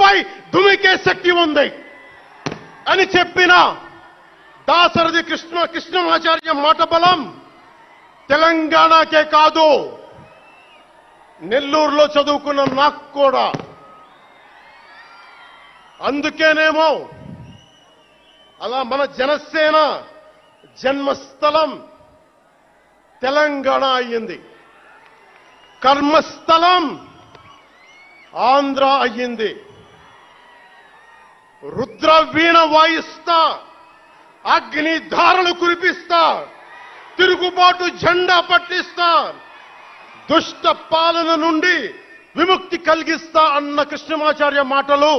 శక్తిపై దుమికే శక్తి ఉంది అని చెప్పిన దాశరథి కృష్ణమాచార్య మాట బలం తెలంగాణకే కాదు, నెల్లూరులో చదువుకున్న నాకు కూడా. అందుకేనేమో అలా మన జనసేన జన్మస్థలం తెలంగాణ అయ్యింది, కర్మస్థలం ఆంధ్ర అయ్యింది. రుద్ర వీణ వాయిస్తా, అగ్ని ధారలు కురిపిస్తా, తిరుగుబాటు జెండా పట్టిస్తా, దుష్ట పాలన నుండి విముక్తి కలిగిస్తా అన్న కృష్ణమాచార్య మాటలు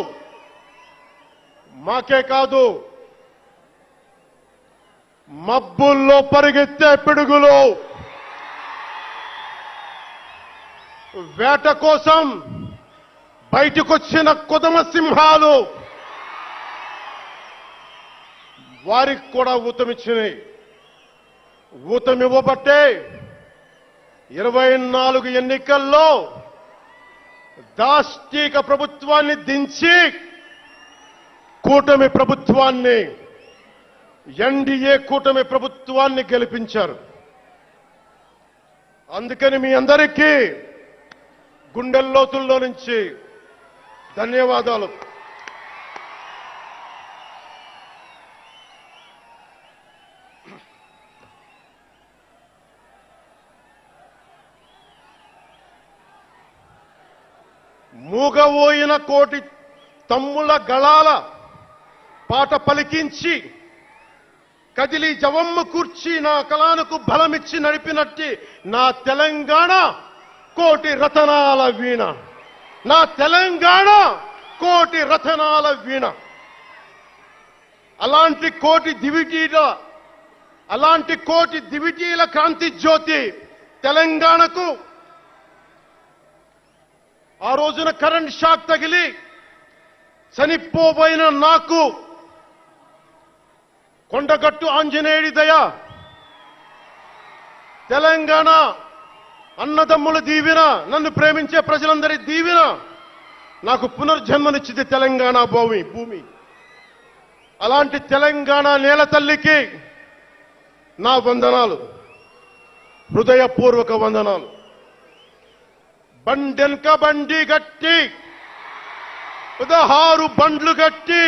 మాకే కాదు, మబ్బుల్లో పరిగెత్తే పిడుగులు, వేట కోసం బయటకొచ్చిన కొదమ సింహాలు వారికి కూడా ఊతమిచ్చినాయి. ఊతమివ్వబట్టే 24 ఎన్నికల్లో దాష్టీక ప్రభుత్వాన్ని దించి కూటమి ప్రభుత్వాన్ని, ఎన్డీఏ కూటమి ప్రభుత్వాన్ని గెలిపించారు. అందుకని మీ అందరికీ గుండెల్లోతుల్లో నుంచి ధన్యవాదాలు. మూగబోయిన కోటి తమ్ముల గళాల పాట పలికించి కదిలి జవమ్మ కూర్చి నా కళానికి బలమిచ్చి నడిపినట్టి నా తెలంగాణ కోటి రతనాల వీణ, నా తెలంగాణ కోటి రతనాల వీణ. అలాంటి కోటి దివిటీల క్రాంతి జ్యోతి తెలంగాణకు ఆ రోజున కరెంట్ షాక్ తగిలి చనిపోబోయిన నాకు కొండగట్టు ఆంజనేయుడి దయ, తెలంగాణ అన్నదమ్ముల దీవెన, నన్ను ప్రేమించే ప్రజలందరి దీవెన నాకు పునర్జన్మనిచ్చింది తెలంగాణ భూమి. అలాంటి తెలంగాణ నేల తల్లికి నా వందనాలు, హృదయపూర్వక వందనాలు. బండెనక బండి గట్టి 16 బండ్లు గట్టి,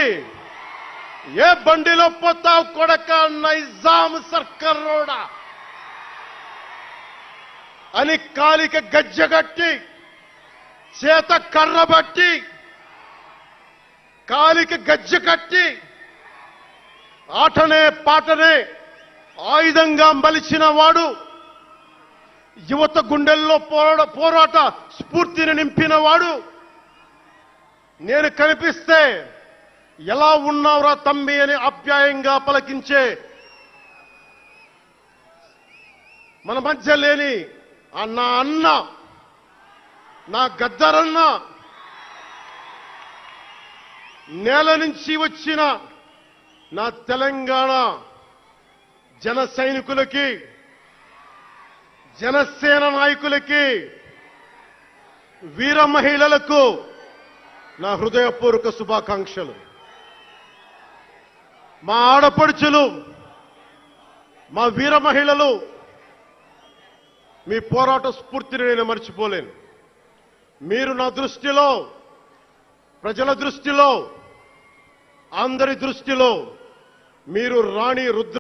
ఏ బండిలో పోతావు కొడక నైజాం సర్కారోడా అని కాలిక గజ్జగట్టి, చేత కర్రబట్టి కాలిక గజ్జ కట్టి, ఆటనే పాటనే ఆయుధంగా మలిచిన వాడు, యువత గుండెల్లో పోరాట స్ఫూర్తిని నింపిన వాడు, నేను కనిపిస్తే ఎలా ఉన్నావురా తమ్మి అని ఆప్యాయంగా పలకించే మన మధ్య లేని నా అన్న, నా గద్దరన్న, నేల నుంచి వచ్చిన నా తెలంగాణ జన సైనికులకి, జనసేన నాయకులకి, వీర మహిళలకు నా హృదయపూర్వక శుభాకాంక్షలు. మా ఆడపడుచులు, మా వీర మహిళలు, మీ పోరాట స్ఫూర్తిని నేను మర్చిపోలేను. మీరు నా దృష్టిలో, ప్రజల దృష్టిలో, అందరి దృష్టిలో మీరు రాణి రుద్ర